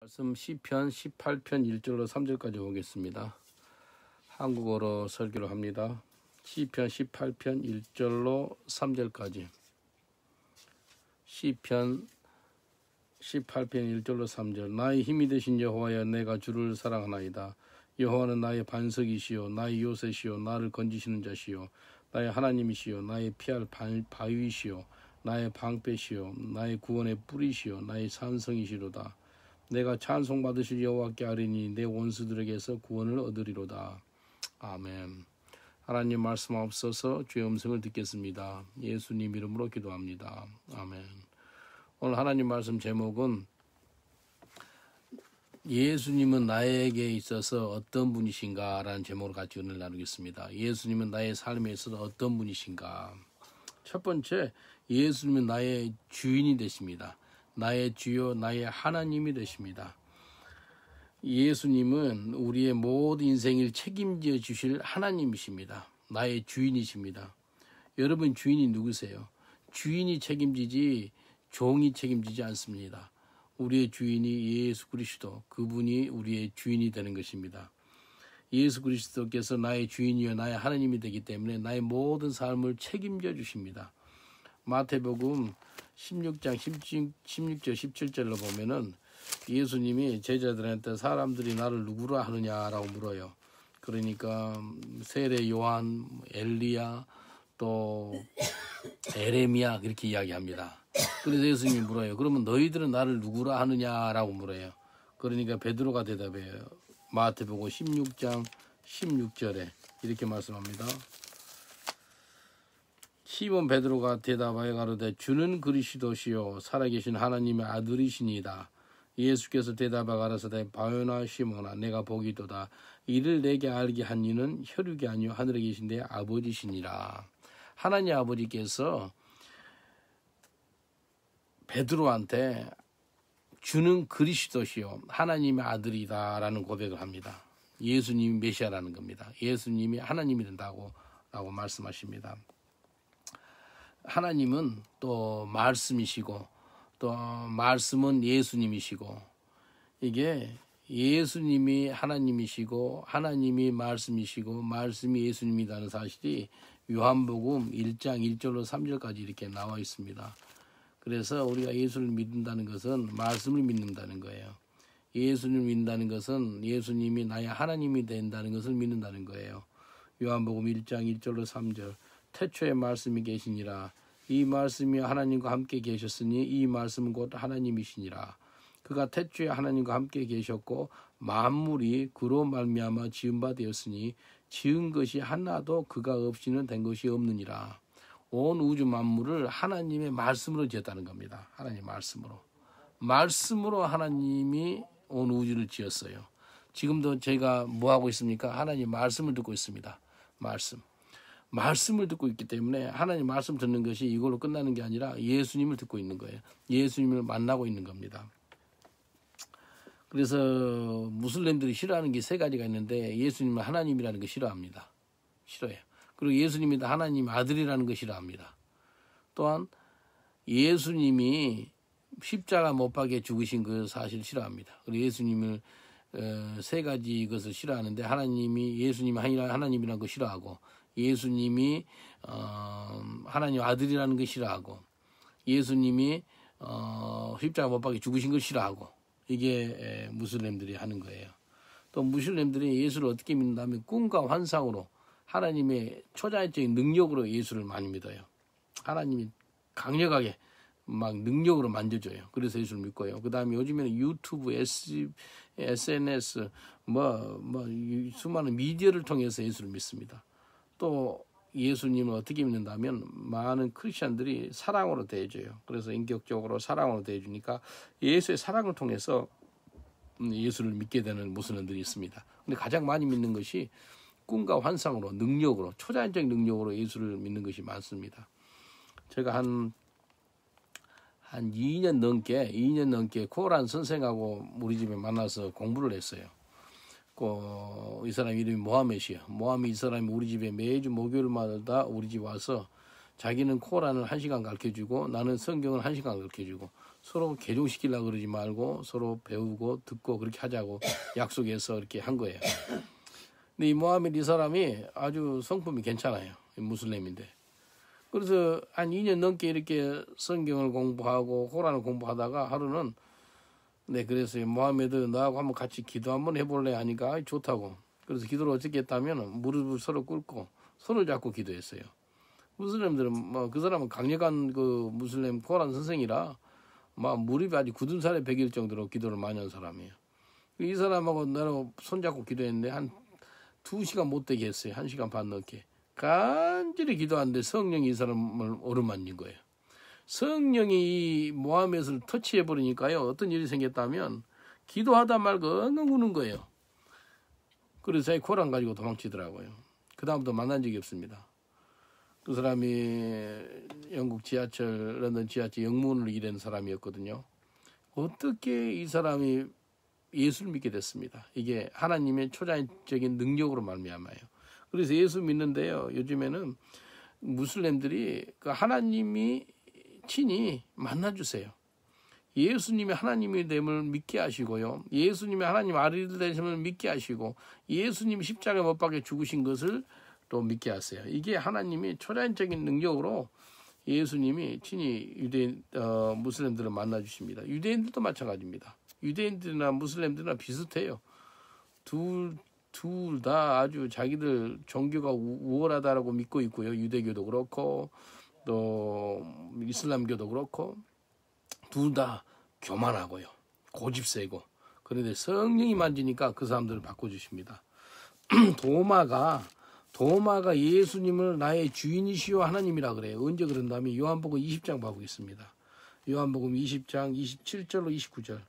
말씀 시편 18편 1절로 3절까지 보겠습니다. 한국어로 설교를 합니다. 시편 18편 1절로 3절까지. 시편 18편 1절로 3절. 나의 힘이 되신 여호와여, 내가 주를 사랑하나이다. 여호와는 나의 반석이시요 나의 요새시요 나를 건지시는 자시요 나의 하나님이시요 나의 피할 바위시요 나의 방패시요 나의 구원의 뿌리시요 나의 산성이시로다. 내가 찬송받으실 여호와께 아뢰니 내 원수들에게서 구원을 얻으리로다. 아멘. 하나님 말씀하옵소서. 주의 음성을 듣겠습니다. 예수님 이름으로 기도합니다. 아멘. 오늘 하나님 말씀 제목은 예수님은 나에게 있어서 어떤 분이신가 라는 제목으로 같이 은혜를 나누겠습니다. 예수님은 나의 삶에 있어서 어떤 분이신가. 첫 번째, 예수님은 나의 주인이 되십니다. 나의 주요 나의 하나님이 되십니다. 예수님은 우리의 모든 인생을 책임져 주실 하나님이십니다. 나의 주인이십니다. 여러분 주인이 누구세요? 주인이 책임지지 종이 책임지지 않습니다. 우리의 주인이 예수 그리스도, 그분이 우리의 주인이 되는 것입니다. 예수 그리스도께서 나의 주인이요 나의 하나님이 되기 때문에 나의 모든 삶을 책임져 주십니다. 마태복음 16장 16절 17절로 보면은 예수님이 제자들한테 사람들이 나를 누구라 하느냐라고 물어요. 그러니까 세례 요한, 엘리야, 또 에레미야 그렇게 이야기합니다. 그래서 예수님이 물어요. 그러면 너희들은 나를 누구라 하느냐라고 물어요. 그러니까 베드로가 대답해요. 마태복음 16장 16절에 이렇게 말씀합니다. 시몬 베드로가 대답하여 가로되 주는 그리스도시요 살아계신 하나님의 아들이시니이다. 예수께서 대답하여 가라사대 바요나 시몬아 내가 보기도다. 이를 내게 알게 한 이는 혈육이 아니요 하늘에 계신 내 아버지시니라. 하나님 아버지께서 베드로한테 주는 그리스도시요 하나님의 아들이다라는 고백을 합니다. 예수님이 메시아라는 겁니다. 예수님이 하나님이 된다고 라고 말씀하십니다. 하나님은 또 말씀이시고 또 말씀은 예수님이시고 이게 예수님이 하나님이시고 하나님이 말씀이시고 말씀이 예수님이라는 사실이 요한복음 1장 1절로 3절까지 이렇게 나와 있습니다. 그래서 우리가 예수를 믿는다는 것은 말씀을 믿는다는 거예요. 예수님을 믿는다는 것은 예수님이 나의 하나님이 된다는 것을 믿는다는 거예요. 요한복음 1장 1절로 3절. 태초에 말씀이 계시니라. 이 말씀이 하나님과 함께 계셨으니 이 말씀은 곧 하나님이시니라. 그가 태초에 하나님과 함께 계셨고 만물이 그로 말미암아 지은 바 되었으니 지은 것이 하나도 그가 없이는 된 것이 없느니라. 온 우주 만물을 하나님의 말씀으로 지었다는 겁니다. 하나님의 말씀으로. 말씀으로 하나님이 온 우주를 지었어요. 지금도 제가 뭐 하고 있습니까? 하나님 말씀을 듣고 있습니다. 말씀을 듣고 있기 때문에 하나님 말씀 듣는 것이 이걸로 끝나는 게 아니라 예수님을 듣고 있는 거예요. 예수님을 만나고 있는 겁니다. 그래서 무슬림들이 싫어하는 게 세 가지가 있는데 예수님은 하나님이라는 거 싫어합니다. 싫어해요. 그리고 예수님이 하나님 아들이라는 거 싫어합니다. 또한 예수님이 십자가 못 박에 죽으신 그 사실 싫어합니다. 그리고 예수님을 세 가지 것을 싫어하는데 예수님이 하나님이라는 거 싫어하고 예수님이 하나님 아들이라는 거 싫어하고 예수님이 십자가 못 박에 죽으신 걸 싫어하고 이게 무슬림들이 하는 거예요. 또 무슬림들이 예수를 어떻게 믿는다면 꿈과 환상으로 하나님의 초자연적인 능력으로 예수를 많이 믿어요. 하나님이 강력하게 막 능력으로 만져줘요. 그래서 예수를 믿고요. 그 다음에 요즘에는 유튜브, SNS, 수많은 미디어를 통해서 예수를 믿습니다. 또 예수님을 어떻게 믿는다면 많은 크리스천들이 사랑으로 대해줘요. 그래서 인격적으로 사랑으로 대해주니까 예수의 사랑을 통해서 예수를 믿게 되는 무슬림들이 있습니다. 근데 가장 많이 믿는 것이 꿈과 환상으로, 능력으로, 초자연적인 능력으로 예수를 믿는 것이 많습니다. 제가 한 2년 넘게 코란 선생하고 우리 집에 만나서 공부를 했어요. 이 사람 이름이 모하멧이에요. 모하멧 이 사람이 우리 집에 매주 목요일마다 우리 집 와서 자기는 코란을 1시간 가르쳐주고 나는 성경을 1시간 가르쳐주고 서로 개종시키려고 그러지 말고 서로 배우고 듣고 그렇게 하자고 약속해서 이렇게 한 거예요. 근데 이 모하메드 이 사람이 아주 성품이 괜찮아요. 무슬림인데. 그래서 한 2년 넘게 이렇게 성경을 공부하고 코란을 공부하다가 하루는 네 그래서 모하메드 너하고 한번 같이 기도 한번 해볼래 하니까 좋다고. 그래서 기도를 어떻게 했다면 무릎을 서로 꿇고 손을 잡고 기도했어요. 무슬림들은 뭐 그 사람은 강력한 그 무슬림 코란 선생이라 막 무릎이 아주 굳은 살에 베길 정도로 기도를 많이 한 사람이에요. 이 사람하고 나랑 손잡고 기도했는데 한 2시간 못 되게 했어요. 1시간 반 넘게. 간절히 기도하는데 성령이 이 사람을 오르만진 거예요. 성령이 이 모하메드를 터치해버리니까요. 어떤 일이 생겼다면 기도하다 말고 엉엉 우는 거예요. 그래서 자기 코란 가지고 도망치더라고요. 그 다음부터 만난 적이 없습니다. 그 사람이 영국 지하철, 런던 지하철 영문을 일하는 사람이었거든요. 어떻게 이 사람이 예수를 믿게 됐습니다. 이게 하나님의 초자연적인 능력으로 말미암아요. 그래서 예수 믿는데요. 요즘에는 무슬림들이 그 하나님이 친히 만나주세요. 예수님이 하나님의 됨을 믿게 하시고요. 예수님이 하나님 아들 되심을 믿게 하시고 예수님이 십자가에 못 박혀 죽으신 것을 또 믿게 하세요. 이게 하나님이 초자연적인 능력으로 예수님이 친히 유대인 무슬림들을 만나주십니다. 유대인들도 마찬가지입니다. 유대인들이나 무슬림들이나 비슷해요. 둘 다 아주 자기들 종교가 우월하다라고 믿고 있고요. 유대교도 그렇고 또 이슬람교도 그렇고 둘 다 교만하고요. 고집세고. 그런데 성령이 만지니까 그 사람들을 바꿔주십니다. 도마가 예수님을 나의 주인이시오 하나님이라 그래요. 언제 그런다면 요한복음 20장 봐보겠습니다. 요한복음 20장 27절로 29절.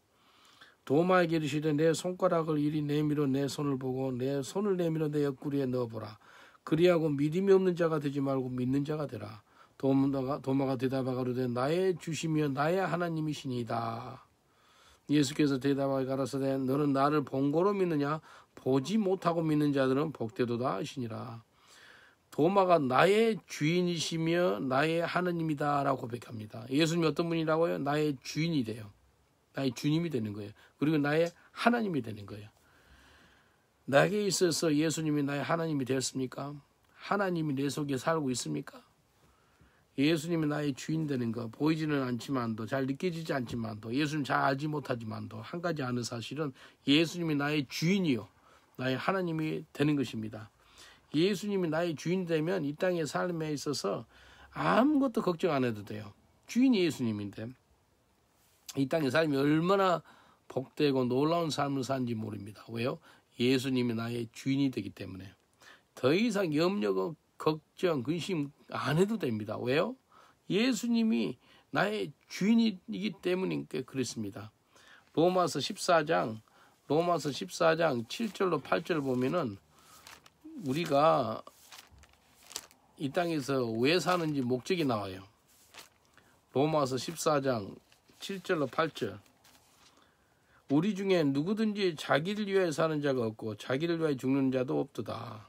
도마에게 이르시되 내 손가락을 이리 내밀어 내 손을 보고 내 손을 내밀어 내 옆구리에 넣어보라. 그리하고 믿음이 없는 자가 되지 말고 믿는 자가 되라. 도마가 대답하여 가로되 나의 주시며 나의 하나님이시니이다. 예수께서 대답하여 가라사대 너는 나를 본고로 믿느냐 보지 못하고 믿는 자들은 복되도다 하시니라. 도마가 나의 주인이시며 나의 하나님이다 라고 고백합니다. 예수님이 어떤 분이라고요? 나의 주인이 돼요. 나의 주님이 되는 거예요. 그리고 나의 하나님이 되는 거예요. 나에게 있어서 예수님이 나의 하나님이 되었습니까? 하나님이 내 속에 살고 있습니까? 예수님이 나의 주인 되는 거 보이지는 않지만도 잘 느껴지지 않지만도 예수님 잘 알지 못하지만도 한 가지 아는 사실은 예수님이 나의 주인이요 나의 하나님이 되는 것입니다. 예수님이 나의 주인 되면 이 땅의 삶에 있어서 아무것도 걱정 안 해도 돼요. 주인이 예수님인데 이 땅의 삶이 얼마나 복되고 놀라운 삶을 사는지 모릅니다. 왜요? 예수님이 나의 주인이 되기 때문에 더 이상 염려, 걱정, 근심 안 해도 됩니다. 왜요? 예수님이 나의 주인이기 때문에 그렇습니다. 로마서 14장 7절로 8절 보면은 우리가 이 땅에서 왜 사는지 목적이 나와요. 로마서 14장 7절로 8절. 우리 중에 누구든지 자기를 위하여 사는 자가 없고 자기를 위하여 죽는 자도 없도다.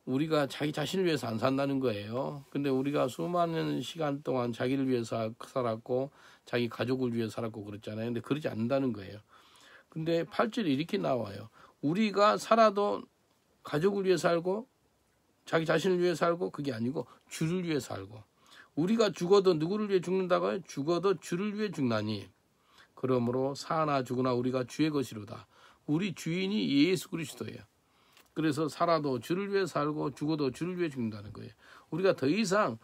우리가 자기 자신을 위해서 안 산다는 거예요. 근데 우리가 수많은 시간 동안 자기를 위해서 살았고 자기 가족을 위해서 살았고 그랬잖아요. 근데 그러지 않는다는 거예요. 근데 8절에 이렇게 나와요. 우리가 살아도 가족을 위해 살고 자기 자신을 위해 살고 그게 아니고 주를 위해 살고 우리가 죽어도 누구를 위해 죽는다고요? 죽어도 주를 위해 죽나니 그러므로 사나 죽으나 우리가 주의 것이로다. 우리 주인이 예수 그리스도예요. 그래서 살아도 주를 위해 살고 죽어도 주를 위해 죽는다는 거예요. 우리가 더 이상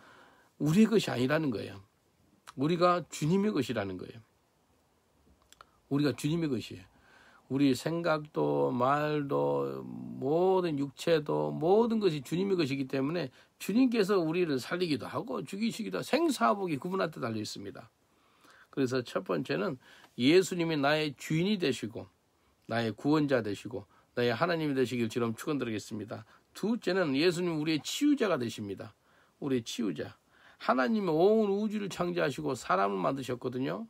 우리의 것이 아니라는 거예요. 우리가 주님의 것이라는 거예요. 우리가 주님의 것이에요. 우리 생각도 말도 모든 육체도 모든 것이 주님의 것이기 때문에 주님께서 우리를 살리기도 하고 죽이시기도 하고 생사복이 그분한테 달려 있습니다. 그래서 첫 번째는 예수님이 나의 주인이 되시고 나의 구원자 되시고 나의 하나님이 되시길 주름 축원드리겠습니다. 둘째는 예수님 우리의 치유자가 되십니다. 우리의 치유자. 하나님은 온 우주를 창조하시고 사람을 만드셨거든요.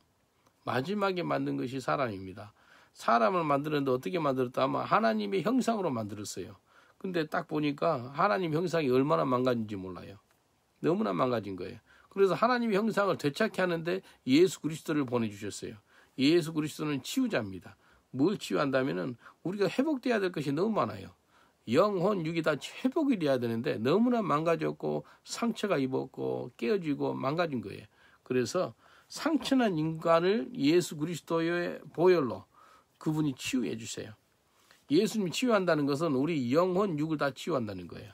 마지막에 만든 것이 사람입니다. 사람을 만드는데 어떻게 만들었다 하면 하나님의 형상으로 만들었어요. 근데 딱 보니까 하나님 형상이 얼마나 망가진지 몰라요. 너무나 망가진 거예요. 그래서 하나님의 형상을 되찾게 하는데 예수 그리스도를 보내주셨어요. 예수 그리스도는 치유자입니다. 뭘 치유한다면은 우리가 회복돼야 될 것이 너무 많아요. 영혼, 육이 다 회복이 돼야 되는데 너무나 망가졌고 상처가 입었고 깨어지고 망가진 거예요. 그래서 상처난 인간을 예수 그리스도의 보혈로 그분이 치유해 주세요. 예수님이 치유한다는 것은 우리 영혼, 육을 다 치유한다는 거예요.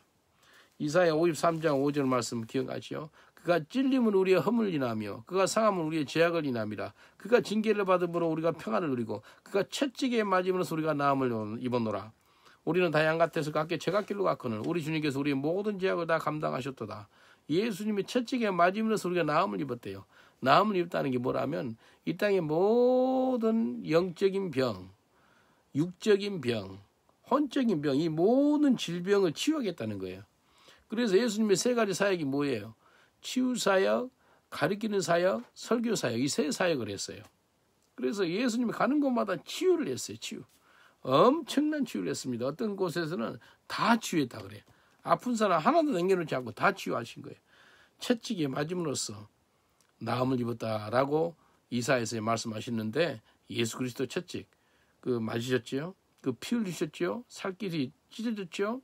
이사야 53장 5절 말씀 기억하시오. 그가 찔림은 우리의 허물을 인하며 그가 상함은 우리의 죄악을 인함이라. 그가 징계를 받음으로 우리가 평안을 누리고 그가 채찍에 맞음으로써 우리가 나음을 입었노라. 우리는 다 양 같아서 각기 제각길로 갔거늘 우리 주님께서 우리의 모든 죄악을 다 감당하셨도다. 예수님이 채찍에 맞음으로써 우리가 나음을 입었대요. 나음을 입었다는 게 뭐라면 이 땅의 모든 영적인 병, 육적인 병, 혼적인 병, 이 모든 질병을 치유하겠다는 거예요. 그래서 예수님의 세 가지 사역이 뭐예요? 치유 사역, 가르치는 사역, 설교 사역, 이 세 사역을 했어요. 그래서 예수님이 가는 곳마다 치유를 했어요. 치유. 엄청난 치유를 했습니다. 어떤 곳에서는 다 치유했다 그래요. 아픈 사람 하나도 남겨놓지 않고 다 치유하신 거예요. 채찍에 맞음으로써 나음을 입었다라고 이사야서 말씀하시는데 예수 그리스도 채찍 그 맞으셨지요? 그 피 흘리셨지요? 살길이 찢어졌지요?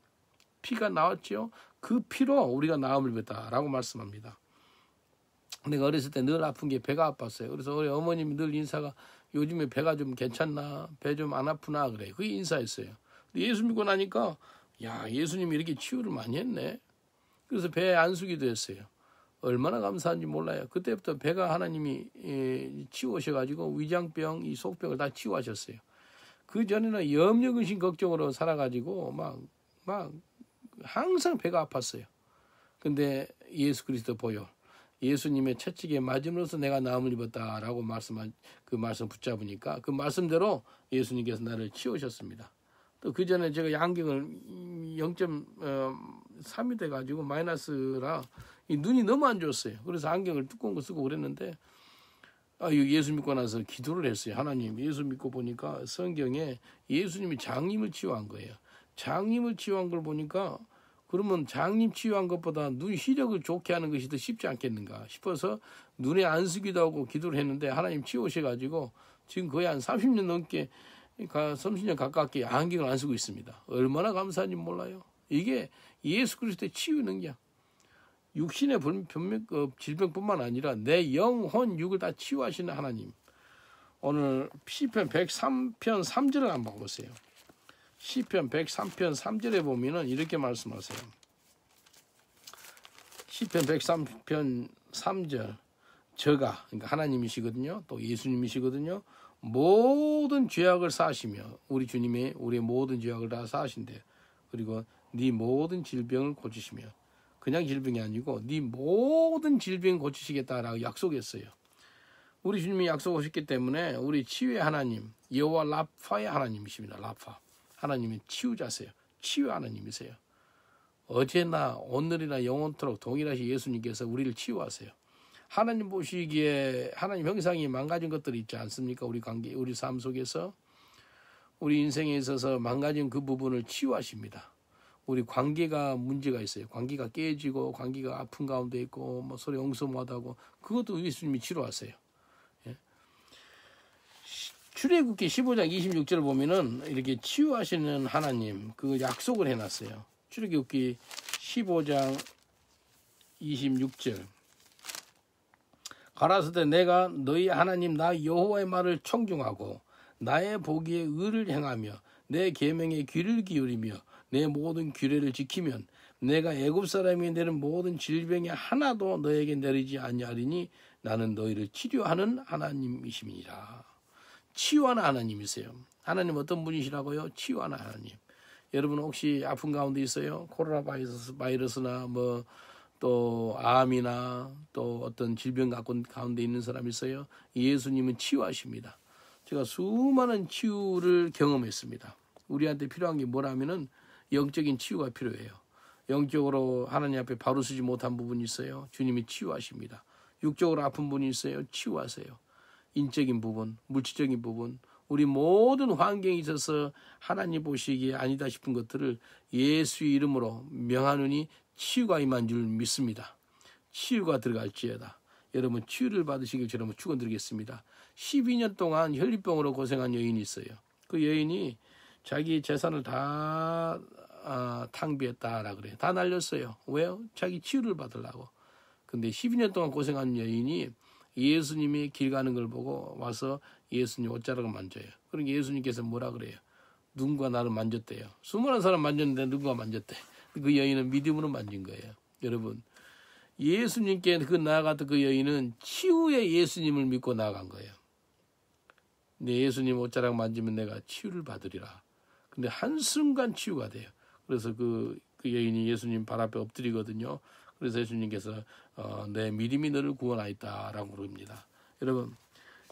피가 나왔지요? 그 피로 우리가 나음을 입었다라고 말씀합니다. 내가 어렸을 때 늘 아픈 게 배가 아팠어요. 그래서 우리 어머님이 늘 인사가 요즘에 배가 좀 괜찮나? 배 좀 안 아프나? 그래. 그게 인사였어요. 근데 예수 믿고 나니까 야, 예수님이 이렇게 치유를 많이 했네. 그래서 배 안수기도 했어요. 얼마나 감사한지 몰라요. 그때부터 배가 하나님이 치우셔가지고 위장병, 이 속병을 다 치유하셨어요. 그 전에는 염려, 근심, 걱정으로 살아가지고 막 항상 배가 아팠어요. 근데 예수 그리스도 보혈, 예수님의 채찍에 맞음으로써 내가 나음을 입었다라고 말씀한 그 말씀 붙잡으니까 그 말씀대로 예수님께서 나를 치우셨습니다. 또 그 전에 제가 양경을 0.3이 돼가지고 마이너스라 이 눈이 너무 안 좋았어요. 그래서 안경을 두꺼운 거 쓰고 그랬는데 예수 믿고 나서 기도를 했어요. 하나님, 예수 믿고 보니까 성경에 예수님이 장님을 치유한 거예요. 장님을 치유한 걸 보니까 그러면 장님 치유한 것보다 눈 시력을 좋게 하는 것이 더 쉽지 않겠는가 싶어서 눈에 안 쓰기도 하고 기도를 했는데 하나님 치우셔가지고 지금 거의 한 30년 넘게 30년 가깝게 안경을 안 쓰고 있습니다. 얼마나 감사한지 몰라요. 이게 예수 그리스도의 치유 능력. 육신의 질병뿐만 아니라 내 영혼, 육을 다 치유하시는 하나님. 오늘 시편 103편 3절을 한번 보세요. 시편 103편 3절에 보면은 이렇게 말씀하세요. 시편 103편 3절. 저가, 그러니까 하나님이시거든요. 또 예수님이시거든요. 모든 죄악을 사하시며 우리 주님이 우리의 모든 죄악을 다 사하신대요. 그리고 네 모든 질병을 고치시며 그냥 질병이 아니고 네 모든 질병 고치시겠다라고 약속했어요. 우리 주님이 약속하셨기 때문에 우리 치유의 하나님, 여호와 라파의 하나님이십니다. 라파. 하나님이 치유자세요. 치유 하나님이세요. 어제나 오늘이나 영원토록 동일하신 예수님께서 우리를 치유하세요. 하나님 보시기에 하나님 형상이 망가진 것들이 있지 않습니까? 우리 관계, 우리 삶 속에서 우리 인생에 있어서 망가진 그 부분을 치유하십니다. 우리 관계가 문제가 있어요. 관계가 깨지고 관계가 아픈 가운데 있고 뭐 서로 용서못하고 그것도 예수님이 치료하세요. 예? 출애굽기 15장 26절을 보면은 이렇게 치유하시는 하나님 그 약속을 해놨어요. 출애굽기 15장 26절. 가라사대 내가 너희 하나님 나 여호와의 말을 청중하고 나의 보기에 의를 행하며 내 계명에 귀를 기울이며 내 모든 규례를 지키면 내가 애굽 사람이 내는 모든 질병이 하나도 너에게 내리지 아니하리니 나는 너희를 치료하는 하나님이심이니라. 치유하는 하나님이세요. 하나님 어떤 분이시라고요? 치유하는 하나님. 여러분 혹시 아픈 가운데 있어요? 코로나 바이러스나 뭐 또 암이나 또 어떤 질병 가운데 있는 사람 있어요? 예수님은 치유하십니다. 제가 수많은 치유를 경험했습니다. 우리한테 필요한 게 뭐라면은 영적인 치유가 필요해요. 영적으로 하나님 앞에 바로 서지 못한 부분이 있어요. 주님이 치유하십니다. 육적으로 아픈 분이 있어요. 치유하세요. 인적인 부분, 물질적인 부분, 우리 모든 환경에 있어서 하나님 보시기에 아니다 싶은 것들을 예수의 이름으로 명하노니 치유가 임한 줄 믿습니다. 치유가 들어갈지어다. 여러분 치유를 받으시길 저는 축원드리겠습니다. 12년 동안 혈류병으로 고생한 여인이 있어요. 그 여인이 자기 재산을 다 탕비했다라 그래요. 다 날렸어요. 왜요? 자기 치유를 받으려고. 근데 12년 동안 고생한 여인이 예수님이 길 가는 걸 보고 와서 예수님 옷자락을 만져요. 그러니까 예수님께서 뭐라 그래요? 누군가 나를 만졌대요. 수많은 사람 만졌는데 누군가 만졌대. 그 여인은 믿음으로 만진 거예요. 여러분, 예수님께 나아갔던 그 여인은 치유의 예수님을 믿고 나아간 거예요. 내 예수님 옷자락 만지면 내가 치유를 받으리라. 근데 한순간 치유가 돼요. 그래서 그 여인이 예수님 발 앞에 엎드리거든요. 그래서 예수님께서 내 믿음이 너를 구원하였다라고 그럽니다. 여러분,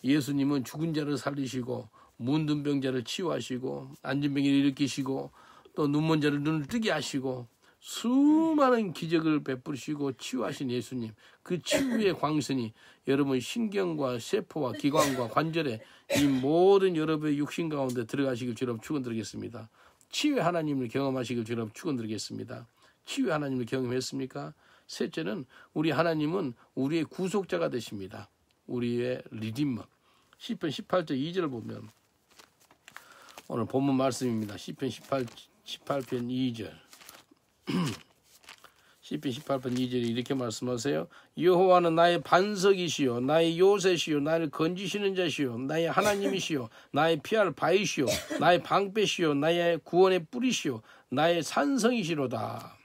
예수님은 죽은 자를 살리시고 문둥 병자를 치유하시고 앉은 병이를 일으키시고 또 눈먼 자를 눈을 뜨게 하시고 수많은 기적을 베푸시고 치유하신 예수님, 그 치유의 광선이 여러분 신경과 세포와 기관과 관절에 이 모든 여러분의 육신 가운데 들어가시길 주님 축원드리겠습니다. 치유의 하나님을 경험하시길 주님 축원드리겠습니다. 치유의 하나님을 경험했습니까? 셋째는 우리 하나님은 우리의 구속자가 되십니다. 우리의 리디머. 시편 18절 2절을 보면 오늘 본문 말씀입니다. 시편 18편 2절. 시편 18편 2절에 이렇게 말씀하세요. 여호와는 나의 반석이시요 나의 요새시요 나를 건지시는 자시요 나의 하나님이시요 나의 피할 바위시요 나의 방패시요 나의 구원의 뿌리시요 나의 산성이시로다.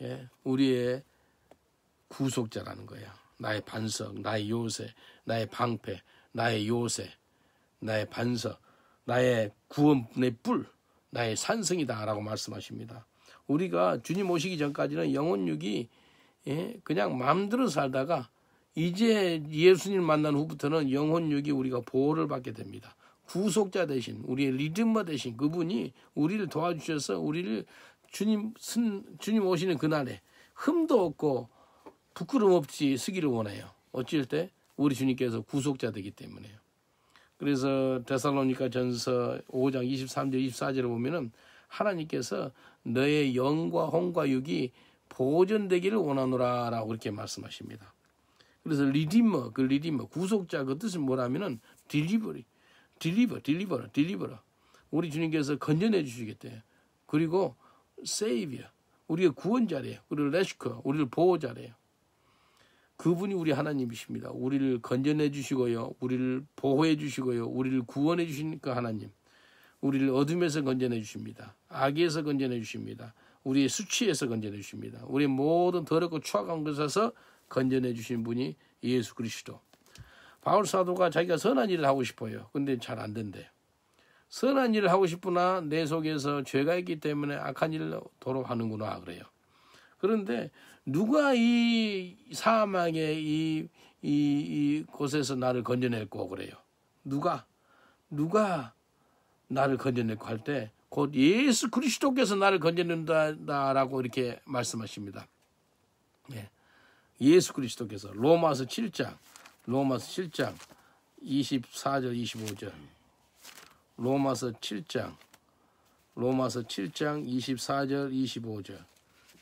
예, 우리의 구속자라는 거예요. 나의 반석, 나의 요새, 나의 방패, 나의 요새, 나의 반석, 나의 구원의 뿔, 나의 산성이다라고 말씀하십니다. 우리가 주님 오시기 전까지는 영혼육이 그냥 마음대로 살다가 이제 예수님 만난 후부터는 영혼육이 우리가 보호를 받게 됩니다. 구속자 대신 우리의 리듬머 대신 그분이 우리를 도와주셔서 우리를 주님 오시는 그날에 흠도 없고 부끄럼 없이 쓰기를 원해요. 어찌할 때 우리 주님께서 구속자 되기 때문에요. 그래서 데살로니가 전서 5장 23절 24절을 보면은 하나님께서 너의 영과 혼과 육이 보존되기를 원하노라 라고 그렇게 말씀하십니다. 그래서 리디머, 그 리디머, 구속자 그 뜻은 뭐라면은 딜리버러. 우리 주님께서 건져내 주시겠대요. 그리고 세이비어, 우리의 구원자래요. 그리고 레스커, 우리를 보호자래요. 그분이 우리 하나님이십니다. 우리를 건져내 주시고요. 우리를 보호해 주시고요. 우리를 구원해 주신 그 하나님. 우리를 어둠에서 건져내 주십니다. 악에서 건져내 주십니다. 우리의 수치에서 건져내 주십니다. 우리의 모든 더럽고 추악한 것에서 건져내 주신 분이 예수 그리스도. 바울 사도가 자기가 선한 일을 하고 싶어요. 근데 잘 안 된대요. 선한 일을 하고 싶으나 내 속에서 죄가 있기 때문에 악한 일을 도로 하는구나 그래요. 그런데 누가 이 사망의 이 곳에서 나를 건져낼고 그래요. 누가 나를 건져낼고 할 때 곧 예수 그리스도께서 나를 건져낸다라고 이렇게 말씀하십니다. 예. 예수 그리스도께서 로마서 7장 24절 25절 로마서 7장 24절 25절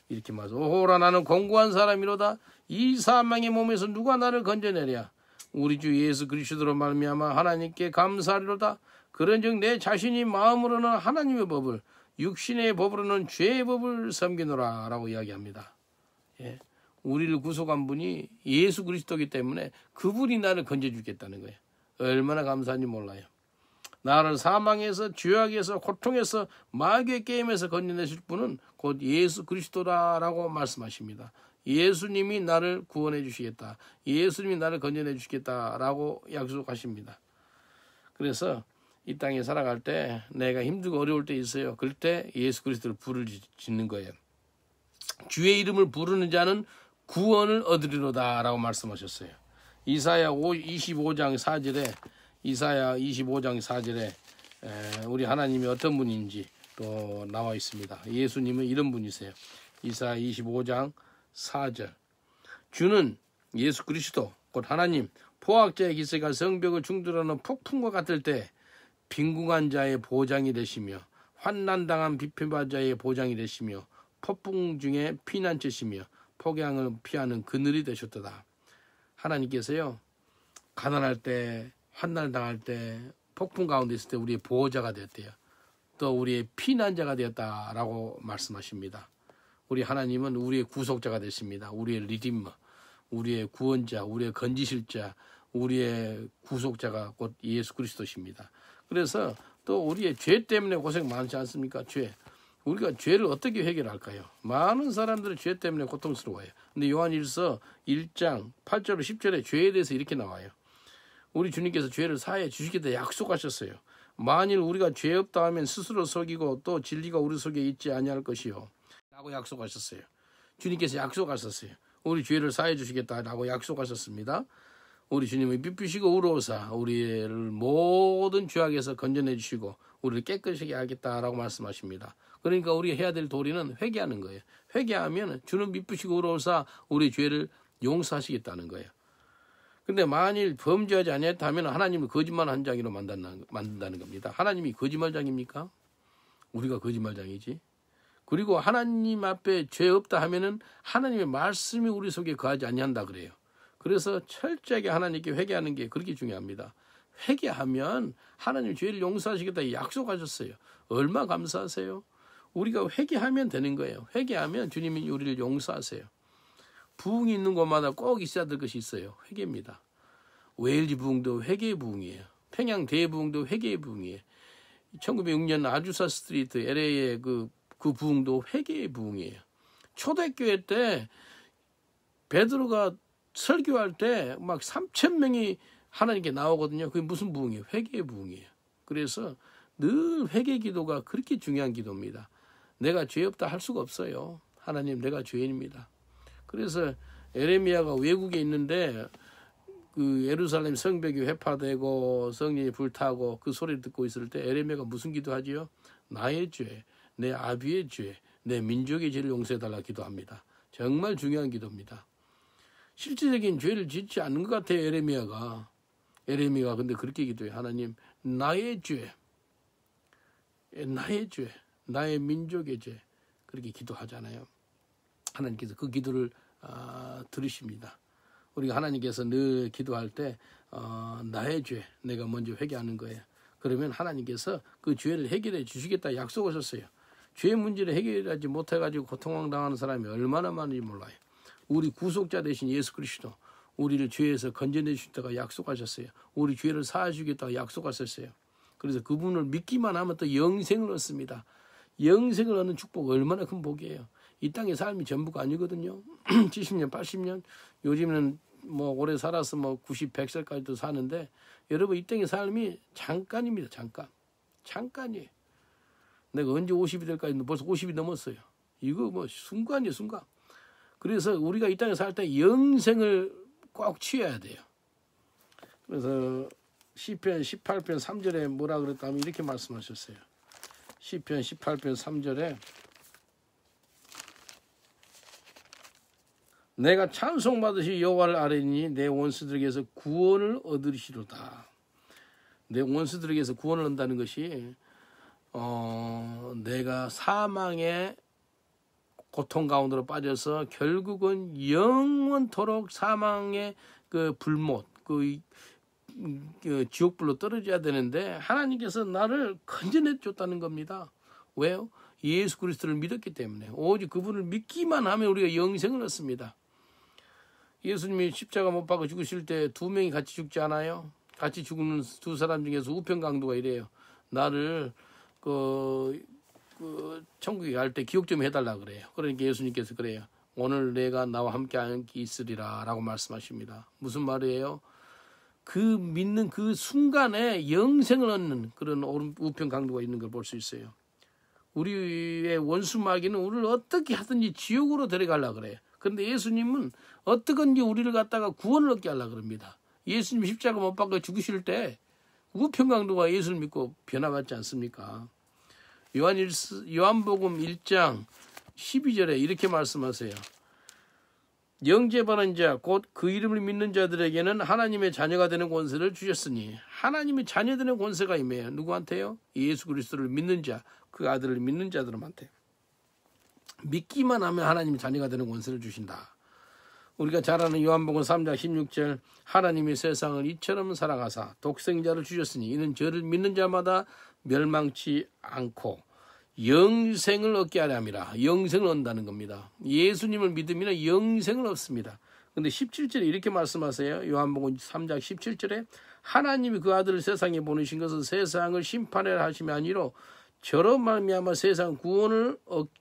이렇게 말씀. 오호라 나는 공고한 사람이로다. 이 사망의 몸에서 누가 나를 건져내랴. 우리 주 예수 그리스도로 말미암아 하나님께 감사하리로다. 그런즉 내 자신이 마음으로는 하나님의 법을 육신의 법으로는 죄의 법을 섬기노라 라고 이야기합니다. 예. 우리를 구속한 분이 예수 그리스도이기 때문에 그분이 나를 건져주겠다는 거예요. 얼마나 감사한지 몰라요. 나를 사망에서 죄악에서 고통에서 마귀의 게임에서 건져내실 분은 곧 예수 그리스도라라고 말씀하십니다. 예수님이 나를 구원해 주시겠다. 예수님이 나를 건져내 주시겠다라고 약속하십니다. 그래서 이 땅에 살아갈 때 내가 힘들고 어려울 때 있어요. 그럴 때 예수 그리스도를 부를 짓는 거예요. 주의 이름을 부르는 자는 구원을 얻으리로다라고 말씀하셨어요. 이사야 25장 4절에 우리 하나님이 어떤 분인지 또 나와 있습니다. 예수님은 이런 분이세요. 이사야 25장 4절 주는 예수 그리스도 곧 하나님 포악자의 기세가 성벽을 중들어놓은 폭풍과 같을 때 빈궁한 자의 보장이 되시며 환난당한 비펴받은 자의 보장이 되시며 폭풍 중에 피난처시며 폭양을 피하는 그늘이 되셨도다. 하나님께서요, 가난할 때, 환난을 당할 때, 폭풍 가운데 있을 때 우리의 보호자가 되었대요. 또 우리의 피난자가 되었다라고 말씀하십니다. 우리 하나님은 우리의 구속자가 되십니다. 우리의 리디머, 우리의 구원자, 우리의 건지실 자, 우리의 구속자가 곧 예수 그리스도십니다. 그래서 또 우리의 죄 때문에 고생 많지 않습니까? 죄. 우리가 죄를 어떻게 해결할까요? 많은 사람들은 죄 때문에 고통스러워요. 근데 요한일서 1장 8절 10절에 죄에 대해서 이렇게 나와요. 우리 주님께서 죄를 사해 주시겠다 약속하셨어요. 만일 우리가 죄 없다 하면 스스로 속이고 또 진리가 우리 속에 있지 아니할 것이요 라고 약속하셨어요. 주님께서 약속하셨어요. 우리 죄를 사해 주시겠다라고 약속하셨습니다. 우리 주님은 삐삐시고 우러오사 우리를 모든 죄악에서 건져내 주시고 우리를 깨끗하게 하겠다라고 말씀하십니다. 그러니까 우리가 해야 될 도리는 회개하는 거예요. 회개하면 주는 삐삐시고 우러오사 우리 죄를 용서하시겠다는 거예요. 근데 만일 범죄하지 아니했다면 하나님을 거짓말한 자기로 만든다는 겁니다. 하나님이 거짓말장입니까? 우리가 거짓말장이지. 그리고 하나님 앞에 죄 없다 하면은 하나님의 말씀이 우리 속에 거하지 아니한다 그래요. 그래서 철저하게 하나님께 회개하는 게 그렇게 중요합니다. 회개하면 하나님 죄를 용서하시겠다 약속하셨어요. 얼마 감사하세요? 우리가 회개하면 되는 거예요. 회개하면 주님이 우리를 용서하세요. 부흥이 있는 곳마다 꼭 있어야 될 것이 있어요. 회개입니다. 웨일즈 부흥도 회개의 부흥이에요. 평양 대부흥도 회개의 부흥이에요. 1906년 아주사 스트리트 LA의 그 부흥도 회개의 부흥이에요. 초대교회 때 베드로가 설교할 때 막 3,000명이 하나님께 나오거든요. 그게 무슨 부흥이에요? 회개의 부흥이에요. 그래서 늘 회개 기도가 그렇게 중요한 기도입니다. 내가 죄 없다 할 수가 없어요. 하나님, 내가 죄인입니다. 그래서 에레미야가 외국에 있는데 그 예루살렘 성벽이 회파되고 성전이 불타고 그 소리를 듣고 있을 때 에레미야가 무슨 기도하지요? 나의 죄, 내 아비의 죄, 내 민족의 죄를 용서해달라 기도합니다. 정말 중요한 기도입니다. 실질적인 죄를 짓지 않는 것 같아요. 에레미야가 근데 그렇게 기도해요. 하나님, 나의 죄, 나의 민족의 죄, 그렇게 기도하잖아요. 하나님께서 그 기도를 들으십니다. 우리가 하나님께서 늘 기도할 때 나의 죄, 내가 먼저 회개하는 거예요. 그러면 하나님께서 그 죄를 해결해 주시겠다 약속하셨어요. 죄 문제를 해결하지 못해가지고 고통당하는 사람이 얼마나 많은지 몰라요. 우리 구속자 되신 예수 그리스도 우리를 죄에서 건져내 주시다가 약속하셨어요. 우리 죄를 사하시겠다고 약속하셨어요. 그래서 그분을 믿기만 하면 또 영생을 얻습니다. 영생을 얻는 축복 얼마나 큰 복이에요. 이 땅의 삶이 전부가 아니거든요. 70년, 80년, 요즘은 뭐 오래 살아서 뭐 90, 100살까지도 사는데 여러분 이 땅의 삶이 잠깐입니다. 잠깐이에요. 내가 언제 50이 될까 했는데 벌써 50이 넘었어요. 이거 뭐 순간이에요, 순간. 그래서 우리가 이 땅에 살 때 영생을 꼭 취해야 돼요. 그래서 시편 18편 3절에 뭐라 그랬다면 이렇게 말씀하셨어요. 시편 18편 3절에 내가 찬송받으시 여호와를 아뢰니 내 원수들에게서 구원을 얻으시로다. 내 원수들에게서 구원을 얻는다는 것이 내가 사망의 고통 가운데로 빠져서 결국은 영원토록 사망의 그 불못, 그 지옥불로 떨어져야 되는데 하나님께서 나를 건져내 줬다는 겁니다. 왜요? 예수 그리스도를 믿었기 때문에. 오직 그분을 믿기만 하면 우리가 영생을 얻습니다. 예수님이 십자가 못 박아 죽으실 때 두 명이 같이 죽지 않아요? 같이 죽는 두 사람 중에서 우편강도가 이래요. 나를 천국에 갈 때 기억 좀 해달라 그래요. 그러니까 예수님께서 그래요. 오늘 내가 나와 함께 있으리라 라고 말씀하십니다. 무슨 말이에요? 그 믿는 그 순간에 영생을 얻는 그런 우편강도가 있는 걸 볼 수 있어요. 우리의 원수 마귀는 우리를 어떻게 하든지 지옥으로 데려가려고 그래요. 그런데 예수님은 어떻게든지 우리를 갖다가 구원을 얻게 하려고 그럽니다. 예수님 십자가 못 박아 죽으실 때 우편강도가 예수를 믿고 변화받지 않습니까? 요한복음 1장 12절에 이렇게 말씀하세요. 영접하는 자 곧 그 이름을 믿는 자들에게는 하나님의 자녀가 되는 권세를 주셨으니 하나님의 자녀 되는 권세가 임해요. 누구한테요? 예수 그리스도를 믿는 자, 그 아들을 믿는 자들한테. 믿기만 하면 하나님의 자녀가 되는 권세를 주신다. 우리가 잘 아는 요한복음 3장 16절 하나님이 세상을 이처럼 사랑하사 독생자를 주셨으니 이는 저를 믿는 자마다 멸망치 않고 영생을 얻게 하려 함이라. 영생을 얻는다는 겁니다. 예수님을 믿으면 영생을 얻습니다. 근데 17절에 이렇게 말씀하세요. 요한복음 3장 17절에 하나님이 그 아들을 세상에 보내신 것은 세상을 심판하려 하심이 아니로 저로 말미암아 세상 구원을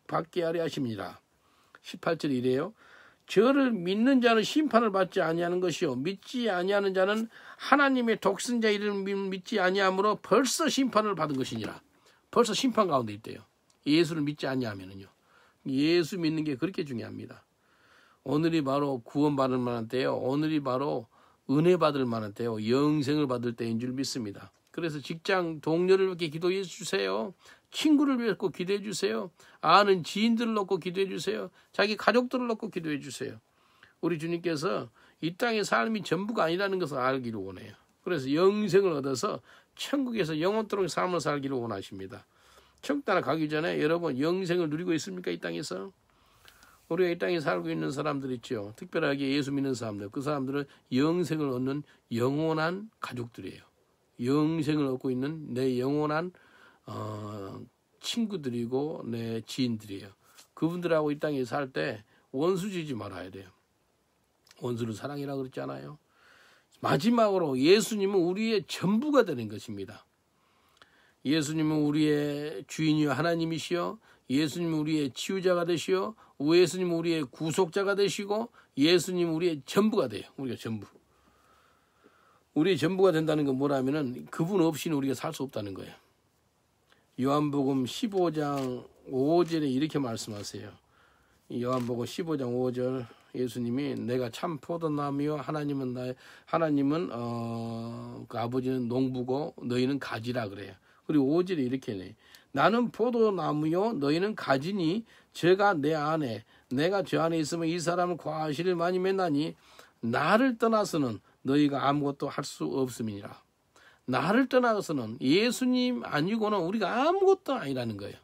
받게 하려 하심이라. 18절에 이래요. 저를 믿는 자는 심판을 받지 아니하는 것이요 믿지 아니하는 자는 하나님의 독생자 이름을 믿지 아니하므로 벌써 심판을 받은 것이니라. 벌써 심판 가운데 있대요. 예수를 믿지 아니하면은요. 예수 믿는 게 그렇게 중요합니다. 오늘이 바로 구원받을 만한 때요. 오늘이 바로 은혜 받을 만한 때요. 영생을 받을 때인 줄 믿습니다. 그래서 직장 동료를 위해 기도해 주세요. 친구를 위해 꼭 기도해 주세요. 아는 지인들을 놓고 기도해 주세요. 자기 가족들을 놓고 기도해 주세요. 우리 주님께서 이 땅의 삶이 전부가 아니라는 것을 알기를 원해요. 그래서 영생을 얻어서 천국에서 영원토록 삶을 살기를 원하십니다. 천국 나라 가기 전에 여러분 영생을 누리고 있습니까? 이 땅에서? 우리가 이 땅에 살고 있는 사람들 있죠. 특별하게 예수 믿는 사람들. 그 사람들은 영생을 얻는 영원한 가족들이에요. 영생을 얻고 있는 내 영원한 친구들이고 내 지인들이에요. 그분들하고 이 땅에 살 때 원수 지지 말아야 돼요. 원수를 사랑이라고 그랬잖아요. 마지막으로 예수님은 우리의 전부가 되는 것입니다. 예수님은 우리의 주인이요 하나님이시요. 예수님은 우리의 치유자가 되시요. 예수님은 우리의 구속자가 되시고 예수님은 우리의 전부가 돼요. 우리가 전부. 우리의 전부가 된다는 건 뭐라면은 그분 없이는 우리가 살 수 없다는 거예요. 요한복음 15장 5절에 이렇게 말씀하세요. 요한복음 15장 5절 예수님이 내가 참 포도나무요 하나님은 그 아버지는 농부고 너희는 가지라 그래요. 그리고 5절에 이렇게 해. 나는 포도나무요 너희는 가지니 제가 내 안에 내가 저 안에 있으면 이 사람은 과실을 많이 맺나니 나를 떠나서는 너희가 아무것도 할 수 없음이니라. 나를 떠나서는 예수님 아니고는 우리가 아무것도 아니라는 거예요.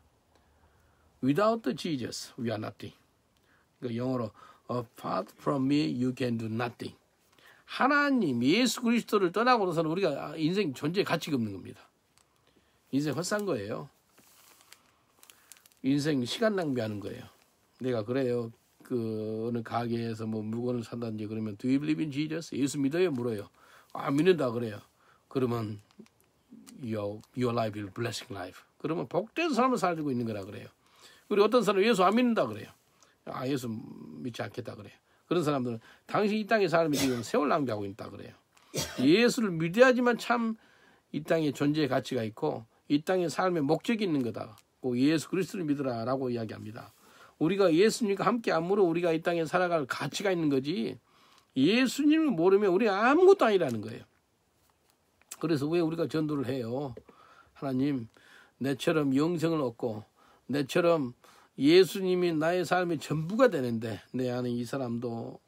Without Jesus, we are nothing. 그러니까 영어로 Apart from me, you can do nothing. 하나님, 예수 그리스도를 떠나고서는 우리가 인생 존재의 가치가 없는 겁니다. 인생 헛산 거예요. 인생 시간 낭비하는 거예요. 내가 그래요. 그 어느 가게에서 뭐 물건을 산다든지 그러면 Do you believe in Jesus? 예수 믿어요? 물어요. 아 믿는다 그래요. 그러면 your life is blessing life. 그러면 복된 삶을 살고 있는 거라 그래요. 그리고 어떤 사람은 예수 안 믿는다 그래요. 아 예수 믿지 않겠다 그래요. 그런 사람들은 당신 이 땅의 삶이 지금 세월 낭비하고 있다 그래요. 예수를 믿어야지만 참 이 땅에 존재의 가치가 있고 이 땅의 삶의 목적이 있는 거다. 꼭 예수 그리스도를 믿으라라고 이야기합니다. 우리가 예수님과 함께 안무로 우리가 이 땅에 살아갈 가치가 있는 거지 예수님을 모르면 우리가 아무것도 아니라는 거예요. 그래서 왜 우리가 전도를 해요? 하나님 내처럼 영생을 얻고 내처럼 예수님이 나의 삶의 전부가 되는데 내 안에 이 사람도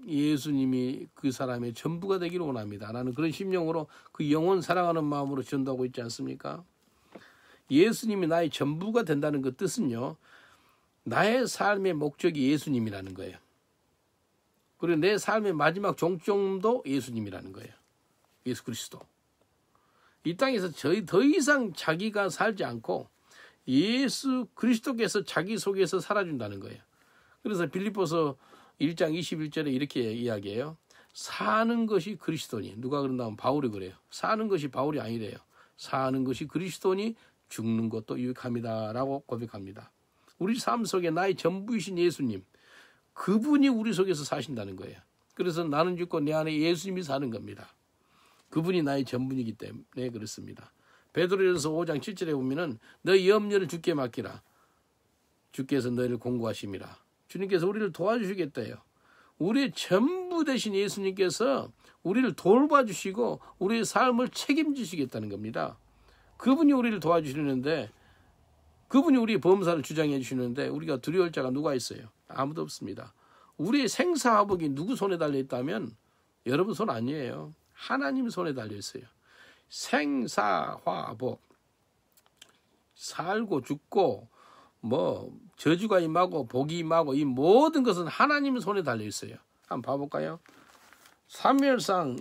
예수님이 그 사람의 전부가 되기를 원합니다. 라는 그런 심령으로 그 영혼 사랑하는 마음으로 전도하고 있지 않습니까? 예수님이 나의 전부가 된다는 그 뜻은요. 나의 삶의 목적이 예수님이라는 거예요. 그리고 내 삶의 마지막 종점도 예수님이라는 거예요. 예수 그리스도. 이 땅에서 더 이상 자기가 살지 않고 예수 그리스도께서 자기 속에서 살아준다는 거예요. 그래서 빌립보서 1장 21절에 이렇게 이야기해요. 사는 것이 그리스도니 누가 그런다면 바울이 그래요. 사는 것이 바울이 아니래요. 사는 것이 그리스도니 죽는 것도 유익합니다. 라고 고백합니다. 우리 삶 속에 나의 전부이신 예수님 그분이 우리 속에서 사신다는 거예요. 그래서 나는 죽고 내 안에 예수님이 사는 겁니다. 그분이 나의 전부이기 때문에 그렇습니다. 베드로전서 5장 7절에 보면은 너희 염려를 주께 맡기라. 주께서 너희를 공고하심이라. 주님께서 우리를 도와주시겠다요. 우리의 전부 되신 예수님께서 우리를 돌봐주시고 우리의 삶을 책임지시겠다는 겁니다. 그분이 우리를 도와주시는데 그분이 우리의 범사를 주장해 주시는데 우리가 두려울 자가 누가 있어요? 아무도 없습니다. 우리의 생사화복이 누구 손에 달려있다면 여러분 손 아니에요. 하나님 손에 달려있어요. 생사화복 살고 죽고 뭐 저주가 임하고 복이 임하고 이 모든 것은 하나님 손에 달려있어요. 한번 봐볼까요? 사무엘상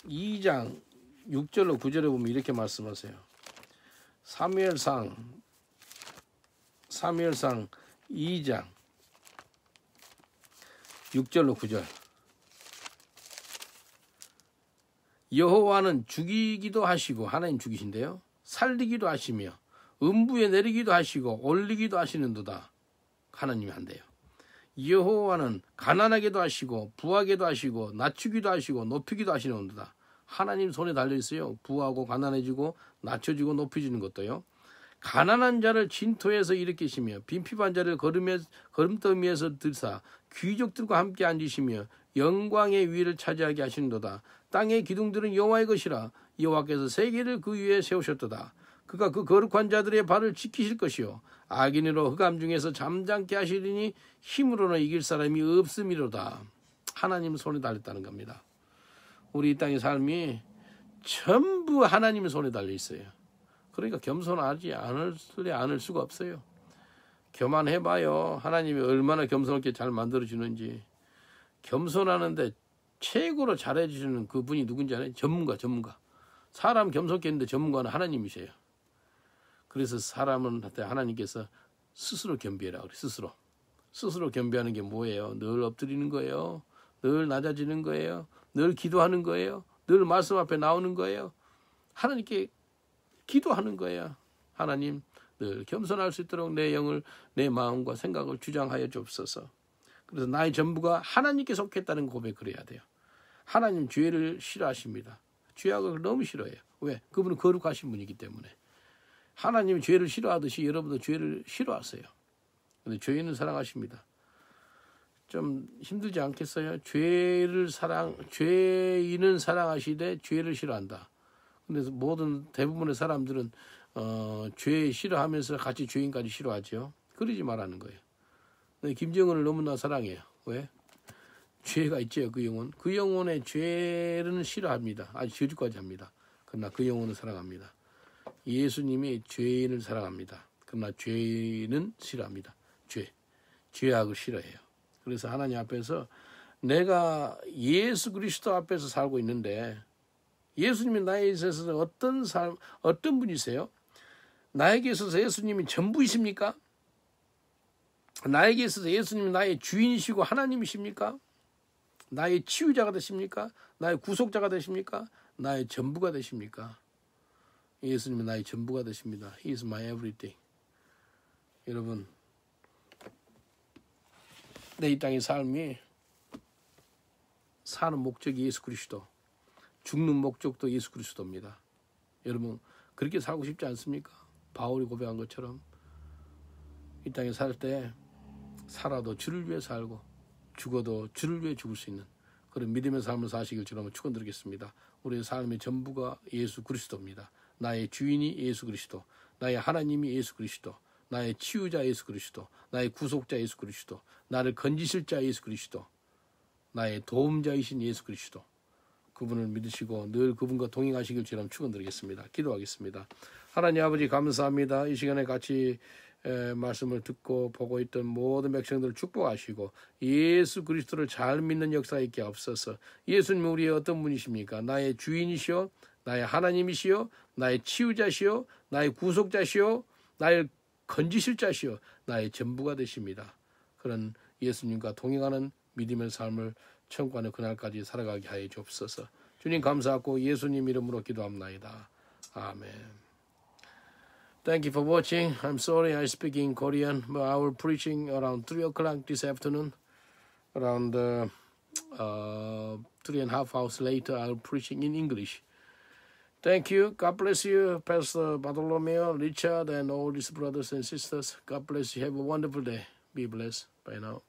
2장 6절로 9절에 보면 이렇게 말씀하세요. 사무엘상 2장 6절로 9절. 여호와는 죽이기도 하시고, 하나님 죽이신데요, 살리기도 하시며 음부에 내리기도 하시고 올리기도 하시는도다. 하나님이 한대요. 여호와는 가난하게도 하시고 부하게도 하시고 낮추기도 하시고 높이기도 하시는도다. 하나님 손에 달려있어요. 부하고 가난해지고 낮춰지고 높여지는 것도요. 가난한 자를 진토에서 일으키시며 빈핍한 자를 걸음더미에서 들사 귀족들과 함께 앉으시며 영광의 위를 차지하게 하시는도다. 땅의 기둥들은 여호와의 것이라. 여호와께서 세계를 그 위에 세우셨도다. 그가 그 거룩한 자들의 발을 지키실 것이요 악인으로 흑암 중에서 잠잠케 하시리니 힘으로는 이길 사람이 없음이로다. 하나님 손에 달렸다는 겁니다. 우리 이 땅의 삶이 전부 하나님의 손에 달려 있어요. 그러니까 겸손하지 않을 수가 없어요. 교만해봐요. 하나님이 얼마나 겸손하게 잘 만들어주는지. 겸손하는데 최고로 잘해주시는 그분이 누군지 알아요? 전문가. 사람 겸손게 했는데 전문가는 하나님이세요. 그래서 사람한테 하나님께서 스스로 겸비해라 그래. 스스로 겸비하는 게 뭐예요? 늘 엎드리는 거예요. 늘 낮아지는 거예요. 늘 기도하는 거예요. 늘 말씀 앞에 나오는 거예요. 하나님께 기도하는 거예요. 하나님, 늘 겸손할 수 있도록 내 영을, 내 마음과 생각을 주장하여 주옵소서. 그래서 나의 전부가 하나님께 속했다는 고백을 해야 돼요. 하나님 죄를 싫어하십니다. 죄악을 너무 싫어해요. 왜? 그분은 거룩하신 분이기 때문에. 하나님이 죄를 싫어하듯이 여러분도 죄를 싫어하세요. 근데 죄인은 사랑하십니다. 좀 힘들지 않겠어요? 죄인은 사랑하시되 죄를 싫어한다. 근데 대부분의 사람들은 죄 싫어하면서 같이 죄인까지 싫어하죠. 그러지 말라는 거예요. 근데 김정은을 너무나 사랑해요. 왜? 죄가 있죠. 그 영혼. 그 영혼의 죄는 싫어합니다. 아주 저주까지 합니다. 그러나 그 영혼을 사랑합니다. 예수님이 죄인을 사랑합니다. 그러나 죄는 싫어합니다. 죄악을 싫어해요. 그래서 하나님 앞에서 내가 예수 그리스도 앞에서 살고 있는데 예수님이 나에 있어서 어떤 분이세요? 나에게 있어서 예수님이 전부이십니까? 나에게 있어서 예수님이 나의 주인이시고 하나님이십니까? 나의 치유자가 되십니까? 나의 구속자가 되십니까? 나의 전부가 되십니까? 예수님은 나의 전부가 되십니다. He is my everything. 여러분, 내 이 땅의 삶이 사는 목적이 예수 그리스도, 죽는 목적도 예수 그리스도입니다. 여러분, 그렇게 살고 싶지 않습니까? 바울이 고백한 것처럼 이 땅에 살 때 살아도 주를 위해 살고 죽어도 주를 위해 죽을 수 있는 그런 믿음의 삶을 사시길 주로 축원드리겠습니다. 우리의 삶의 전부가 예수 그리스도입니다. 나의 주인이 예수 그리스도, 나의 하나님이 예수 그리스도, 나의 치유자 예수 그리스도, 나의 구속자 예수 그리스도, 나를 건지실 자 예수 그리스도, 나의 도움자이신 예수 그리스도. 그분을 믿으시고 늘 그분과 동행하시길 주로 축원드리겠습니다. 기도하겠습니다. 하나님 아버지 감사합니다. 이 시간에 같이 말씀을 듣고 보고 있던 모든 백성들을 축복하시고 예수 그리스도를 잘 믿는 역사 있게 없어서 예수님 우리의 어떤 분이십니까? 나의 주인이시오, 나의 하나님이시오, 나의 치유자시오, 나의 구속자시오, 나의 건지실 자시오, 나의 전부가 되십니다. 그런 예수님과 동행하는 믿음의 삶을 천국의 그날까지 살아가게 하여 주옵소서. 주님 감사하고 예수님 이름으로 기도합나이다. 아멘. Thank you for watching. I'm sorry I speak in Korean, but I will preaching around 3 o'clock this afternoon. Around 3.5 hours later, I'll preaching in English. Thank you. God bless you, Pastor Bartolomeo, Richard, and all these brothers and sisters. God bless you. Have a wonderful day. Be blessed. Bye now.